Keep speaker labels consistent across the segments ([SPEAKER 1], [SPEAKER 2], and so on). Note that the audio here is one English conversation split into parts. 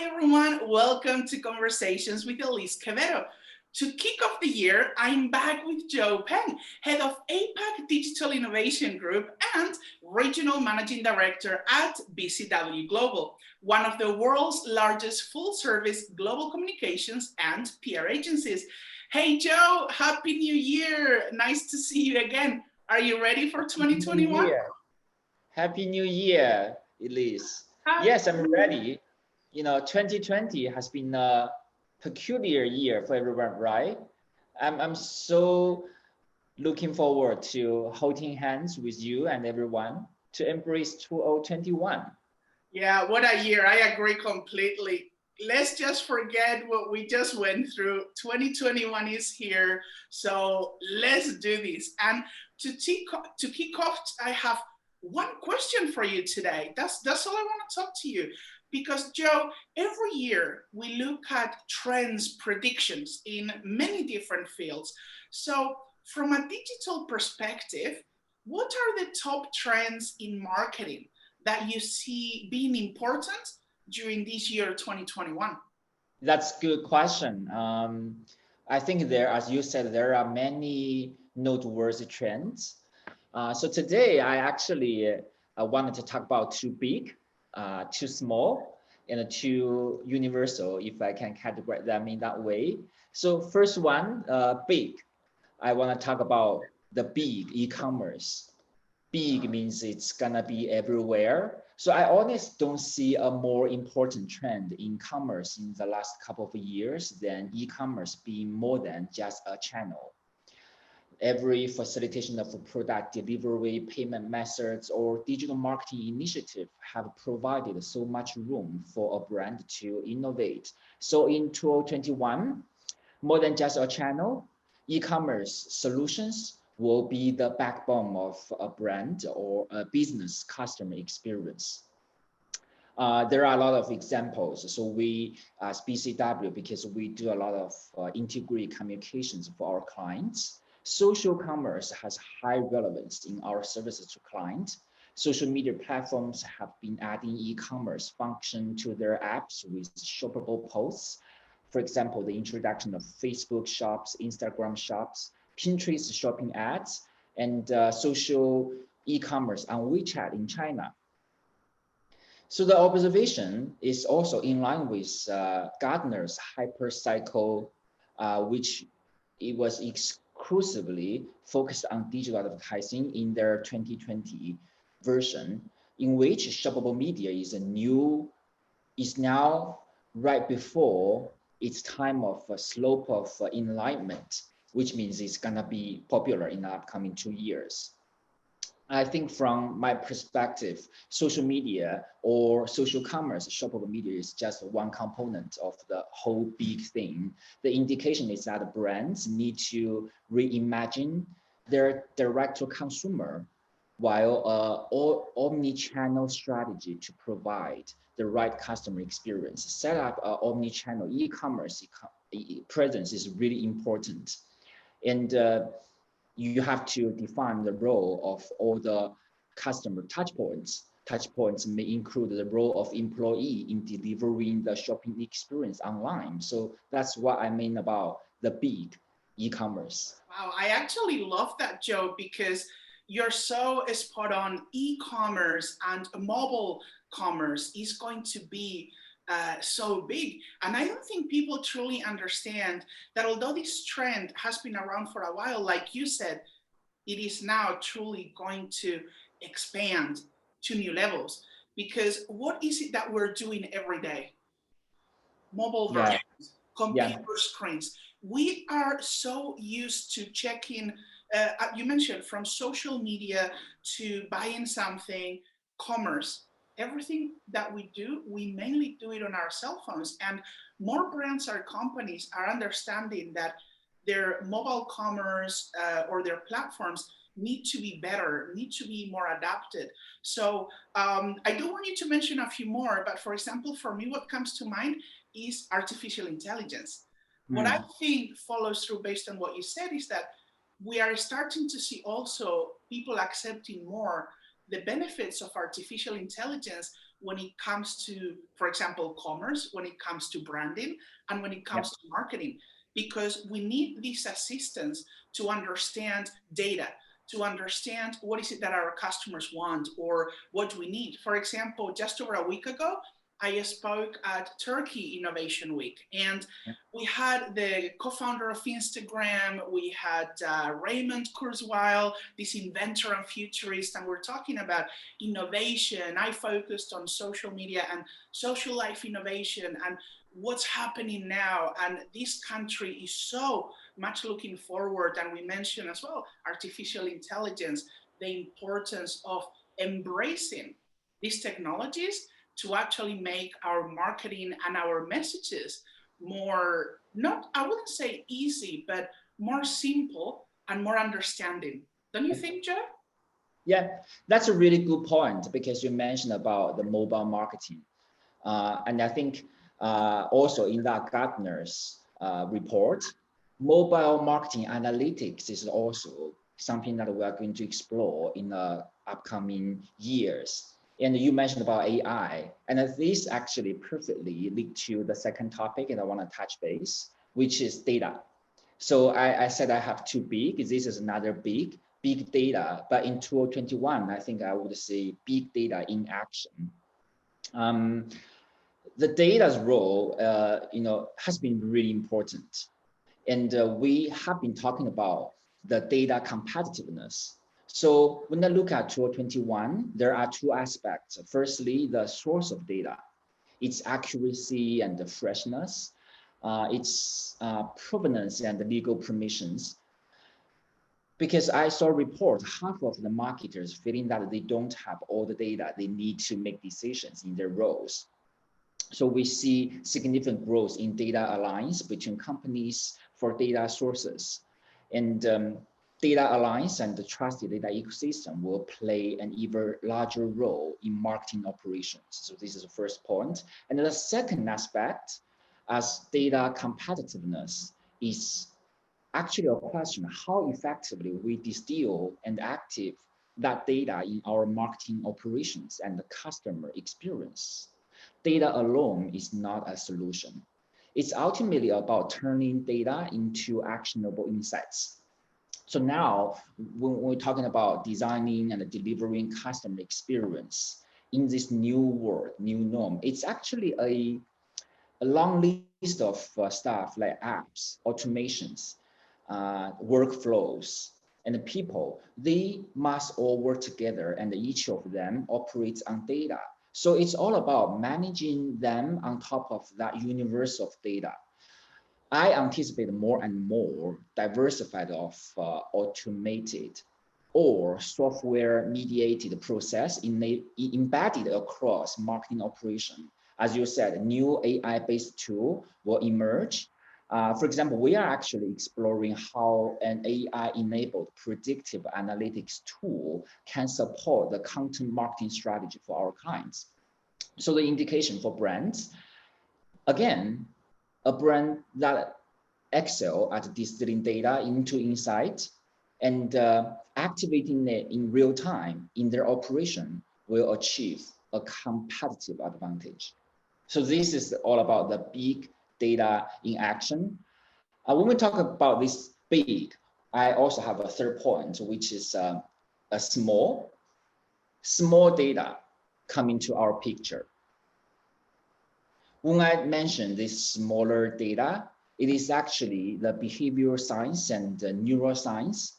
[SPEAKER 1] Hi everyone, welcome to Conversations with Elise Quevedo. To kick off the year, I'm back with Joe Peng, Head of APAC Digital Innovation Group and Regional Managing Director at BCW Global, one of the world's largest full-service global communications and PR agencies. Hey Joe, Happy New Year! Nice to see you again. Are you ready for 2021?
[SPEAKER 2] Happy New Year, Elise. Yes, I'm ready. 2020 has been a peculiar year for everyone, right? I'm so looking forward to holding hands with you and everyone to embrace 2021.
[SPEAKER 1] Yeah, what a year. I agree completely. Let's just forget what we just went through. 2021 is here, so let's do this. And to kick off, I have one question for you today. That's all I want to talk to you. Because Joe, every year we look at trends, predictions in many different fields. So from a digital perspective, what are the top trends in marketing that you see being important during this year, 2021?
[SPEAKER 2] That's a good question. I think as you said, there are many noteworthy trends. So today I actually wanted to talk about too big, too small, and too universal, if I can categorize them in that way. So first one, big. I want to talk about the big e-commerce. Big means it's gonna be everywhere. So I honestly don't see a more important trend in commerce in the last couple of years than e-commerce being more than just a channel. Every facilitation of product delivery, payment methods, or digital marketing initiative have provided so much room for a brand to innovate. So in 2021, more than just a channel, e-commerce solutions will be the backbone of a brand or a business customer experience. There are a lot of examples. So we, as BCW, because we do a lot of integrated communications for our clients, social commerce has high relevance in our services to clients. Social media platforms have been adding e-commerce function to their apps with shoppable posts. For example, the introduction of Facebook shops, Instagram shops, Pinterest shopping ads, and social e-commerce on WeChat in China. So the observation is also in line with Gartner's hyper cycle, which it was exclusively focused on digital advertising in their 2020 version, in which shoppable media is now right before its time of slope of enlightenment, which means it's gonna be popular in the upcoming 2 years. I think from my perspective, social media or social commerce, shoppable media is just one component of the whole big thing. The indication is that brands need to reimagine their direct-to-consumer while omni-channel strategy to provide the right customer experience. Set up an omni-channel e-commerce presence is really important. And you have to define the role of all the customer touchpoints. Touchpoints may include the role of employee in delivering the shopping experience online. So that's what I mean about the big e-commerce.
[SPEAKER 1] Wow, I actually love that, Joe, because you're so spot on. E-commerce and mobile commerce is going to be so big. And I don't think people truly understand that although this trend has been around for a while, like you said, it is now truly going to expand to new levels. Because what is it that we're doing every day? Mobile versions, computer screens. We are so used to checking, you mentioned from social media to buying something, commerce. Everything that we do, we mainly do it on our cell phones. And more brands or companies are understanding that their mobile commerce or their platforms need to be better, need to be more adapted. So I do want you to mention a few more, but for example, for me, what comes to mind is artificial intelligence. What I think follows through based on what you said is that we are starting to see also people accepting more the benefits of artificial intelligence when it comes to, for example, commerce, when it comes to branding, and when it
[SPEAKER 2] Yeah.
[SPEAKER 1] comes to marketing, because we need this assistance to understand data, to understand what is it that our customers want or what we need. For example, just over a week ago, I spoke at Turkey Innovation Week, and
[SPEAKER 2] Yeah.
[SPEAKER 1] we had the co-founder of Instagram, we had Raymond Kurzweil, this inventor and futurist, and we're talking about innovation. I focused on social media and social life innovation and what's happening now. And this country is so much looking forward. And we mentioned as well, artificial intelligence, the importance of embracing these technologies to actually make our marketing and our messages more, not, I wouldn't say easy, but more simple and more understanding. Don't you think, Joe?
[SPEAKER 2] Yeah, that's a really good point because you mentioned about the mobile marketing. And I think also in that Gartner's report, mobile marketing analytics is also something that we are going to explore in the upcoming years. And you mentioned about AI, and this actually perfectly lead to the second topic, and I want to touch base, which is data. So I said I have two big. This is another big data. But in 2021, I think I would say big data in action. The data's role, has been really important. And we have been talking about the data competitiveness. So when I look at 2021, there are two aspects. Firstly, the source of data, its accuracy and the freshness, its provenance and the legal permissions. Because I saw a report, half of the marketers feeling that they don't have all the data they need to make decisions in their roles. So we see significant growth in data alliance between companies for data sources. And data alliance and the trusted data ecosystem will play an even larger role in marketing operations. So this is the first point. And the second aspect, as data competitiveness, is actually a question how effectively we distill and active that data in our marketing operations and the customer experience. Data alone is not a solution. It's ultimately about turning data into actionable insights. So now, when we're talking about designing and delivering customer experience in this new world, new norm, it's actually a long list of stuff like apps, automations, workflows, and the people. They must all work together, and each of them operates on data. So it's all about managing them on top of that universe of data. I anticipate more and more diversified of automated or software mediated process embedded across marketing operation. As you said, new AI-based tool will emerge. For example, we are actually exploring how an AI-enabled predictive analytics tool can support the content marketing strategy for our clients. So the indication for brands, again, a brand that excel at distilling data into insight and activating it in real time in their operation will achieve a competitive advantage. So this is all about the big data in action. When we talk about this big, I also have a third point, which is a small data coming to our picture. When I mention this smaller data, it is actually the behavioral science and the neuroscience,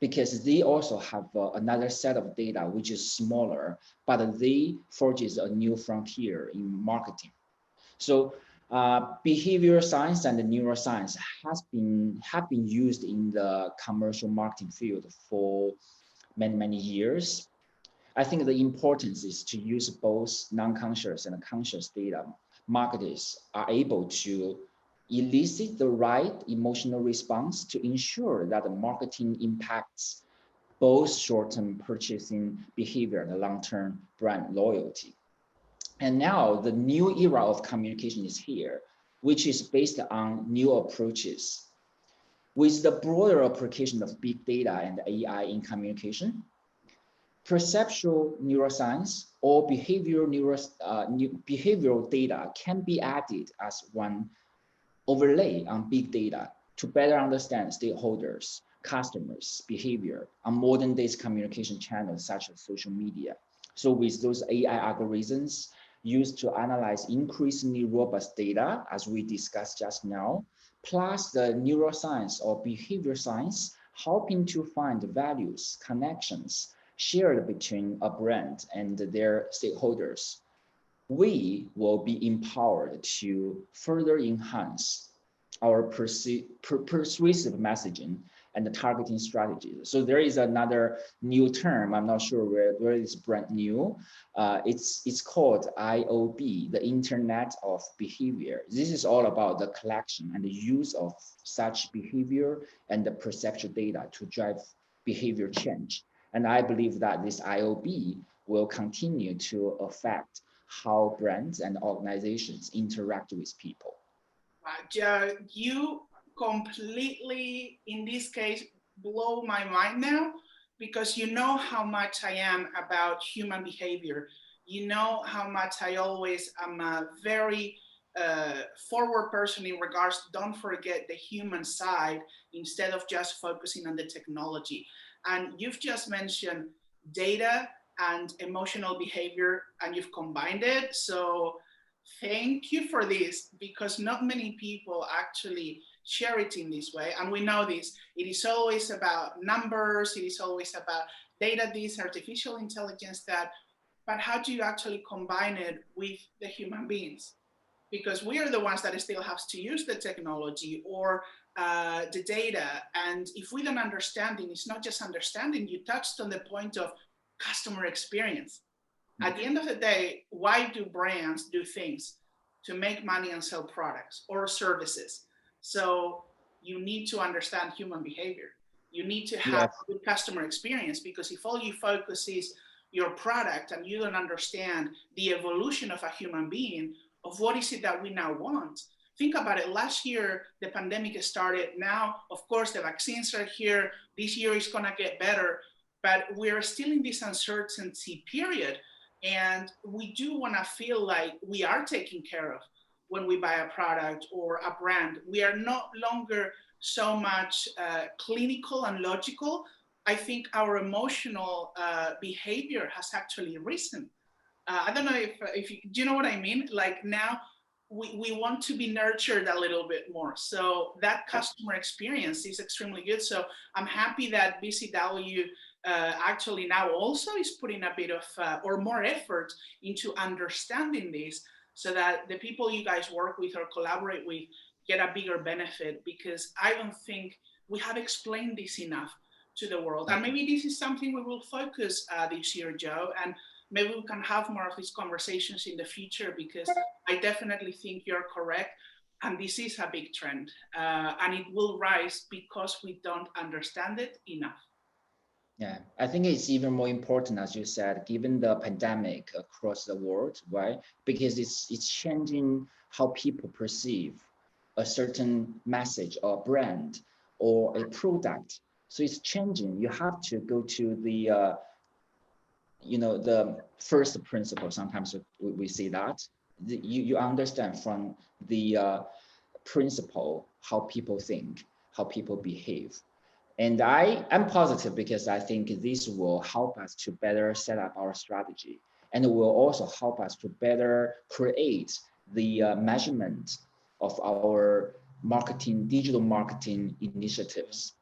[SPEAKER 2] because they also have another set of data which is smaller, but they forges a new frontier in marketing. So behavioral science and the neuroscience have been used in the commercial marketing field for many years. I think the importance is to use both non-conscious and conscious data. Marketers are able to elicit the right emotional response to ensure that the marketing impacts both short-term purchasing behavior and long-term brand loyalty. And now the new era of communication is here, which is based on new approaches. With the broader application of big data and AI in communication, perceptual neuroscience or behavioral data can be added as one overlay on big data to better understand stakeholders, customers' behavior on modern day communication channels such as social media. So with those AI algorithms used to analyze increasingly robust data, as we discussed just now, plus the neuroscience or behavior science, helping to find values, connections shared between a brand and their stakeholders, we will be empowered to further enhance our persuasive messaging and the targeting strategies. So there is another new term, I'm not sure where it's brand new. It's called IOB, the Internet of Behavior. This is all about the collection and the use of such behavior and the perceptual data to drive behavior change. And I believe that this IOB will continue to affect how brands and organizations interact with people.
[SPEAKER 1] Joe, you completely, in this case, blow my mind now, because you know how much I am about human behavior. You know how much I always am a very forward person in regards to don't forget the human side instead of just focusing on the technology. And you've just mentioned data and emotional behavior, and you've combined it. So thank you for this, because not many people actually share it in this way. And we know this. It is always about numbers. It is always about data, this, artificial intelligence, that. But how do you actually combine it with the human beings? Because we are the ones that still have to use the technology or the data. And if we don't understand it, it's not just understanding. You touched on the point of customer experience. At the end of the day, why do brands do things? To make money and sell products or services. So you need to understand human behavior. You need to have
[SPEAKER 2] Yes.
[SPEAKER 1] good customer experience, because if all you focus is your product and you don't understand the evolution of a human being, of what is it that we now want. Think about it. Last year, the pandemic started. Now, of course, the vaccines are here. This year is going to get better, but we're still in this uncertainty period. And we do want to feel like we are taken care of when we buy a product or a brand. We are no longer so much clinical and logical. I think our emotional behavior has actually risen. I don't know if you, do you know what I mean? Like now we want to be nurtured a little bit more. So that customer experience is extremely good. So I'm happy that BCW actually now also is putting a bit of or more effort into understanding this, so that the people you guys work with or collaborate with get a bigger benefit, because I don't think we have explained this enough to the world. And maybe this is something we will focus this year, Joe, and maybe we can have more of these conversations in the future, because I definitely think you're correct. And this is a big trend, and it will rise because we don't understand it enough.
[SPEAKER 2] Yeah, I think it's even more important, as you said, given the pandemic across the world, right? Because it's changing how people perceive a certain message or brand or a product. So it's changing. You have to go to the the first principle. Sometimes we see that you understand from the principle how people think, how people behave. And I am positive, because I think this will help us to better set up our strategy, and it will also help us to better create the measurement of our marketing, digital marketing initiatives.